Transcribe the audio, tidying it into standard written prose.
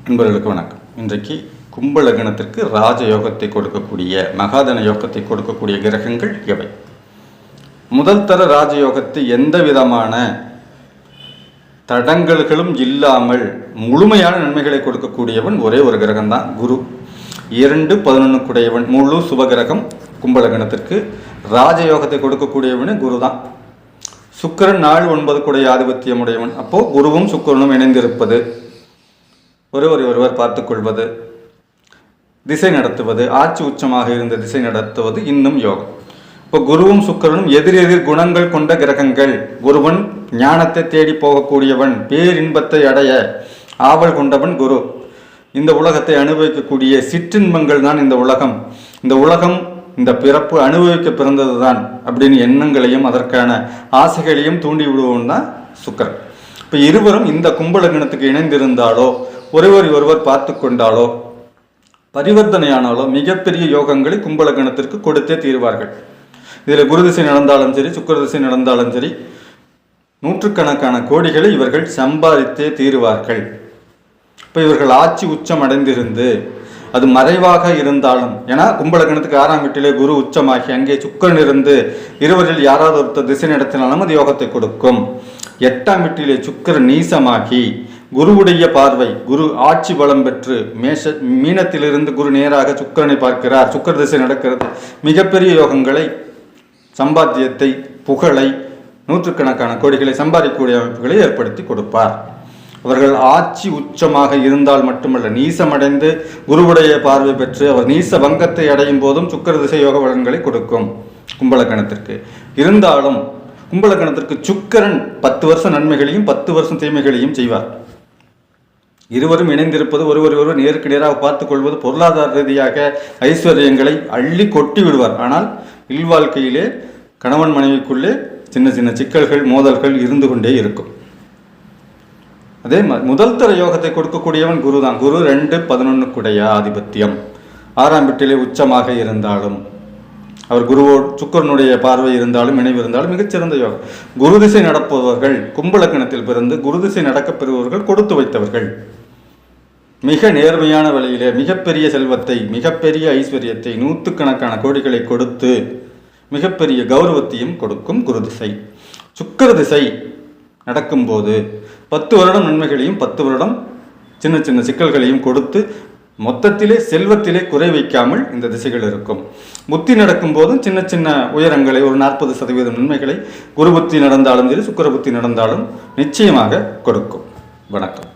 நண்பர்களுக்கு வணக்கம். இன்றைக்கு கும்ப லக்னத்திற்கு ராஜயோகத்தை கொடுக்கக்கூடிய மகாதன யோகத்தை கொடுக்கக்கூடிய கிரகங்கள் எவை? முதல் தர ராஜயோகத்தை எந்த விதமான தடங்கல்களும் இல்லாமல் முழுமையான நன்மைகளை கொடுக்கக்கூடியவன் ஒரே ஒரு கிரகம்தான் குரு. 2-11 குடையவன், முழு சுபகிரகம். கும்ப லக்னத்திற்கு ராஜயோகத்தை கொடுக்கக்கூடியவனு குரு தான். சுக்கிரன் 4-9 குடைய ஆதிபத்தியம் உடையவன். அப்போது குருவும் சுக்கிரனும் இணைந்திருப்பது, ஒருவர் பார்த்துக் கொள்வது, திசை நடத்துவது, ஆட்சி உச்சமாக இருந்த திசை நடத்துவது இன்னும் யோகம். இப்போ குருவும் சுக்கிரனும் எதிரெதிர் குணங்கள் கொண்ட கிரகங்கள். குருவன் ஞானத்தை தேடி போகக்கூடியவன், பேரின்பத்தை அடைய ஆவல் கொண்டவன் குரு. இந்த உலகத்தை அனுபவிக்கக்கூடிய சிற்றின்பங்கள் தான் இந்த உலகம். இந்த உலகம், இந்த பிறப்பு அனுபவிக்க பிறந்தது தான் அப்படின்னு எண்ணங்களையும் அதற்கான ஆசைகளையும் தூண்டி விடுவோம் தான் சுக்கிரன். இப்போ இருவரும் இந்த கும்ப லக்னத்துக்கு இணைந்திருந்தாலோ, ஒருவர் பார்த்து கொண்டாலோ, பரிவர்த்தனையானாலோ மிகப்பெரிய யோகங்களை கும்ப லக்னத்திற்கு கொடுத்தே தீர்வார்கள். இதில் குரு திசை நடந்தாலும் சரி, சுக்கிர திசை நடந்தாலும் சரி, நூற்றுக்கணக்கான கோடிகளை இவர்கள் சம்பாதித்தே தீருவார்கள். இப்போ இவர்கள் ஆட்சி உச்சம் அடைந்திருந்து அது மறைவாக இருந்தாலும், ஏன்னா கும்ப லக்னத்துக்கு 6ஆம் வீட்டிலே குரு உச்சமாகி அங்கே சுக்கிரன் இருந்து இருவரில் யாராவது ஒருத்தர் திசை நடத்தினாலும் அது யோகத்தை கொடுக்கும். 8ஆம் வீட்டிலே சுக்கிரன் நீசமாகி குருவுடைய பார்வை, குரு ஆட்சி பலம் பெற்று மீனத்திலிருந்து குரு நேராக சுக்கிரனை பார்க்கிறார், சுக்கிர திசை நடக்கிறது. மிகப்பெரிய யோகங்களை, சம்பாத்தியத்தை, புகழை, நூற்றுக்கணக்கான கோடிகளை சம்பாதிக்கக்கூடிய அமைப்புகளை ஏற்படுத்தி கொடுப்பார். அவர்கள் ஆட்சி உச்சமாக இருந்தால் மட்டுமல்ல, நீசமடைந்து குருவுடைய பார்வை பெற்று அவர் நீச பங்கத்தை அடையும் போதும் சுக்கிர திசை யோக பலன்களை கொடுக்கும் கும்ப லக்னத்திற்கு. இருந்தாலும் கும்ப லக்னத்திற்கு சுக்கிரன் 10 வருஷம் நன்மைகளையும் 10 வருஷம் தீமைகளையும் செய்வார். இருவரும் இணைந்திருப்பது, ஒருவர் நேருக்கு நேராக பார்த்துக் கொள்வது, பொருளாதார ரீதியாக ஐஸ்வர்யங்களை அள்ளி கொட்டி விடுவார். ஆனால் இல்வாழ்க்கையிலே கணவன் மனைவிக்குள்ளே சின்ன சின்ன சிக்கல்கள், மோதல்கள் இருந்து கொண்டே இருக்கும். அதே மாதிரி முதல் தர யோகத்தை கொடுக்கக்கூடியவன் குரு தான். குரு 2-11 குடைய ஆதிபத்தியம். 6ஆம் வீட்டிலே உச்சமாக இருந்தாலும், அவர் குருவோடு சுக்கிரனுடைய பார்வை இருந்தாலும், இணைவு இருந்தாலும் மிகச்சிறந்த யோகம். குரு திசை நடப்பவர்கள், கும்ப லக்னத்தில் பிறந்து குரு திசை நடக்கப் பெறுபவர்கள் கொடுத்து வைத்தவர்கள். மிக நேர்மையான வழியிலே மிகப்பெரிய செல்வத்தை, மிகப்பெரிய ஐஸ்வர்யத்தை, நூற்றுக்கணக்கான கோடிகளை கொடுத்து மிகப்பெரிய கௌரவத்தையும் கொடுக்கும் குரு திசை. சுக்கிர திசை நடக்கும்போது 10 வருடம் நன்மைகளையும் 10 வருடம் சின்ன சின்ன சிக்கல்களையும் கொடுத்து மொத்தத்திலே செல்வத்திலே குறை வைக்காமல் இந்த திசைகள் இருக்கும். புத்தி நடக்கும் போதும் சின்ன சின்ன உயரங்களை, ஒரு 40% நன்மைகளை குரு புத்தி நடந்தாலும் சரி, சுக்கிர புத்தி நடந்தாலும் நிச்சயமாக கொடுக்கும். வணக்கம்.